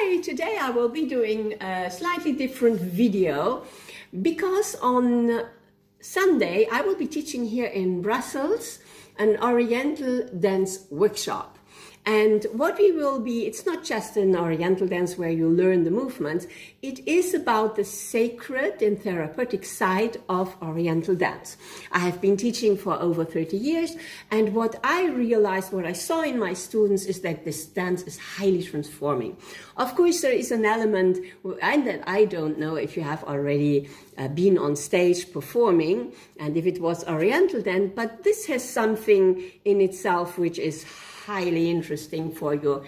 Hi, today I will be doing a slightly different video because on Sunday I will be teaching here in Brussels an Oriental dance workshop. And what we will be, it's not just an Oriental dance where you learn the movements, it is about the sacred and therapeutic side of Oriental dance. I have been teaching for over 30 years, and what I realized, what I saw in my students is that this dance is highly transforming. Of course, there is an element, and that I don't know if you have already been on stage performing, and if it was Oriental dance, but this has something in itself which is highly interesting for your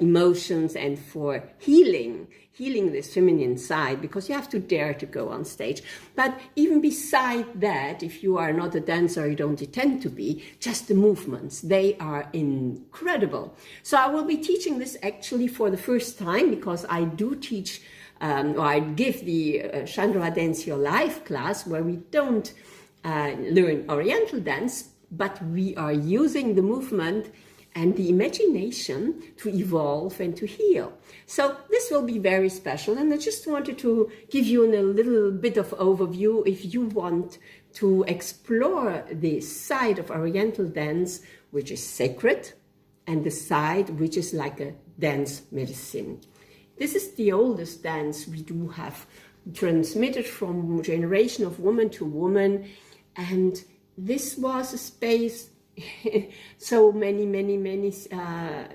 emotions and for healing this feminine side, because you have to dare to go on stage. But even beside that, if you are not a dancer, you don't intend to be, just the movements, they are incredible. So I will be teaching this actually for the first time, because I do teach or I give the Chandra Dance Your Life class where we don't learn Oriental dance, but we are using the movement and the imagination to evolve and to heal. So this will be very special, and I just wanted to give you a little bit of overview if you want to explore this side of Oriental dance, which is sacred, and the side which is like a dance medicine. This is the oldest dance we do have, transmitted from generation of woman to woman, and this was a space so many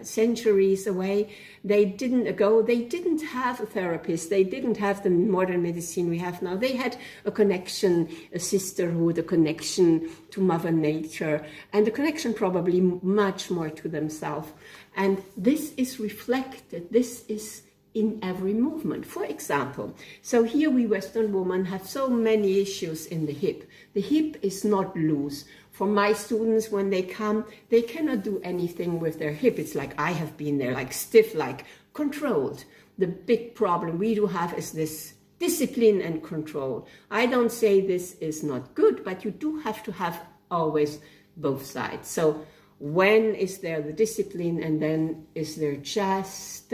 centuries away. They didn't have a therapist, they didn't have the modern medicine we have now. They had a connection, a sisterhood, a connection to Mother Nature, and a connection probably much more to themselves. And this is reflected, this is in every movement. For example, so here we Western women have so many issues in the hip. The hip is not loose. For my students, when they come, they cannot do anything with their hip. It's like I have been there, like stiff, like controlled. The big problem we do have is this discipline and control. I don't say this is not good, but you do have to have always both sides. So when is there the discipline, and then is there just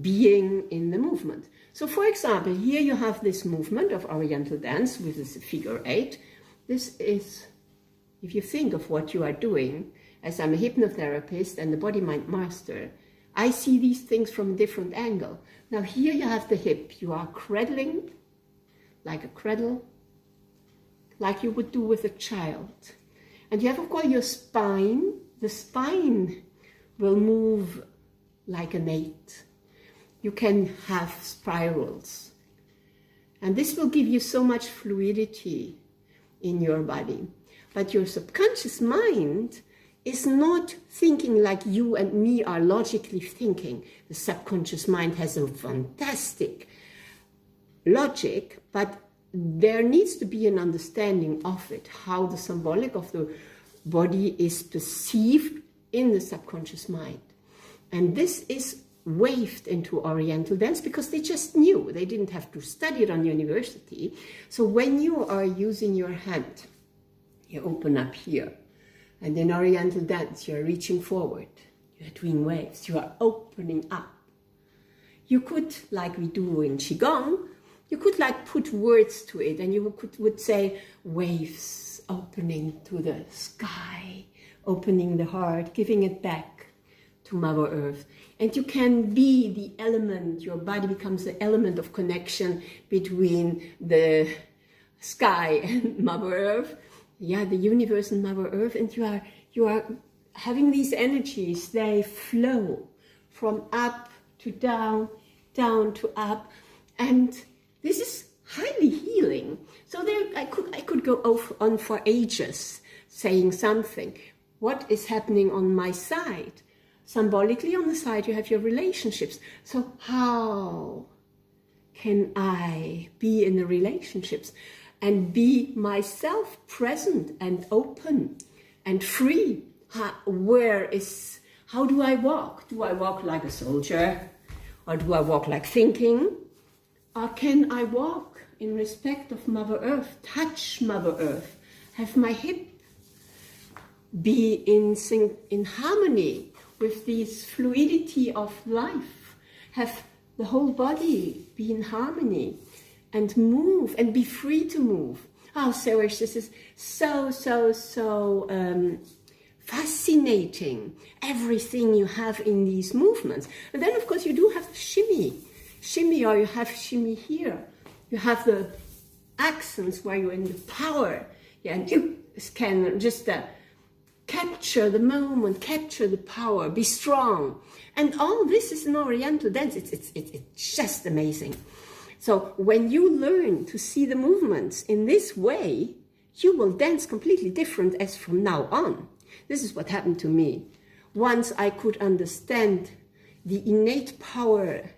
being in the movement? So for example, here you have this movement of Oriental dance with this figure 8. This is, if you think of what you are doing, as I'm a hypnotherapist and the body-mind master, I see these things from a different angle. Now here you have the hip. You are cradling, like a cradle, like you would do with a child. And you have, of course, your spine. The spine will move like an 8. You can have spirals. And this will give you so much fluidity in your body. But your subconscious mind is not thinking like you and me are logically thinking. The subconscious mind has a fantastic logic, but there needs to be an understanding of it, how the symbolic of the body is perceived in the subconscious mind. And this is waved into Oriental dance because they just knew. They didn't have to study it on university. So when you are using your hand, you open up here, and in Oriental dance you're reaching forward, you're doing waves, you are opening up. You could, like we do in Qigong, you could like put words to it, and you would say waves opening to the sky, opening the heart, giving it back to Mother Earth. And you can be the element, your body becomes the element of connection between the sky and Mother Earth. Yeah, the universe and Mother Earth, and you are having these energies. They flow from up to down, down to up, and this is highly healing. So there, I could go on for ages saying something. What is happening on my side? Symbolically, on the side you have your relationships. So how can I be in the relationships and be myself, present and open and free? How do I walk? Do I walk like a soldier? Or do I walk like thinking? Or can I walk in respect of Mother Earth, touch Mother Earth, have my hip be in sync, in harmony with this fluidity of life, have the whole body be in harmony and move and be free to move. Oh, Sarah, this is so fascinating, everything you have in these movements. And then, of course, you do have shimmy, or you have shimmy here. You have the accents where you're in the power, yeah, and you can just capture the moment, capture the power, be strong. And all this is an Oriental dance. It's just amazing. So when you learn to see the movements in this way, you will dance completely different as from now on. This is what happened to me. Once I could understand the innate power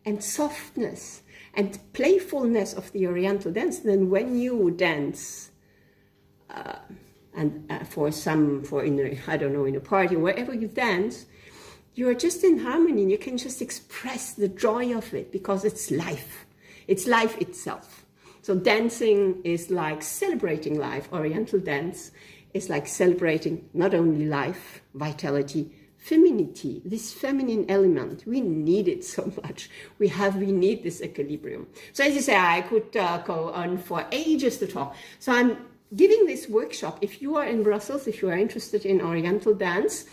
and softness and playfulness of the Oriental dance, then when you dance, in a party, wherever you dance, you are just in harmony and you can just express the joy of it because it's life. It's life itself. So dancing is like celebrating life. Oriental dance is like celebrating not only life, vitality, femininity, this feminine element. We need it so much. We need this equilibrium. So as you say, I could go on for ages to talk. So I'm giving this workshop. If you are in Brussels, if you are interested in Oriental dance,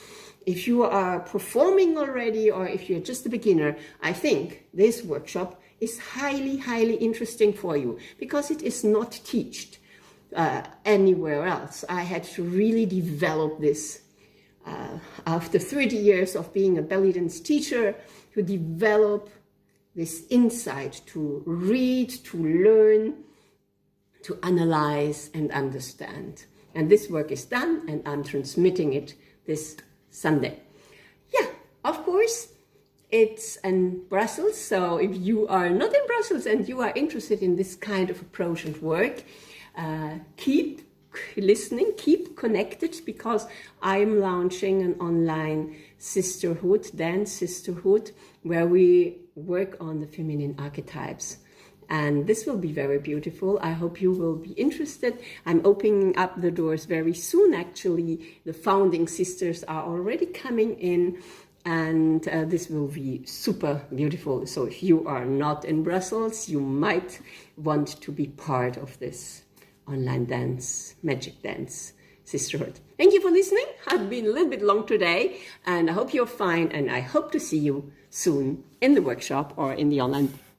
if you are performing already, or if you're just a beginner, I think this workshop is highly interesting for you because it is not taught anywhere else. I had to really develop this after 30 years of being a belly dance teacher, to develop this insight, to read, to learn, to analyze and understand. And this work is done and I'm transmitting it this Sunday. Yeah, of course, it's in Brussels. So if you are not in Brussels and you are interested in this kind of approach and work, keep listening, keep connected, because I'm launching an online sisterhood, dance sisterhood, where we work on the feminine archetypes. And this will be very beautiful. I hope you will be interested. I'm opening up the doors very soon. Actually, the founding sisters are already coming in, and this will be super beautiful. So if you are not in Brussels, you might want to be part of this online dance, magic dance sisterhood. Thank you for listening. I've been a little bit long today, and I hope you're fine, and I hope to see you soon in the workshop or in the online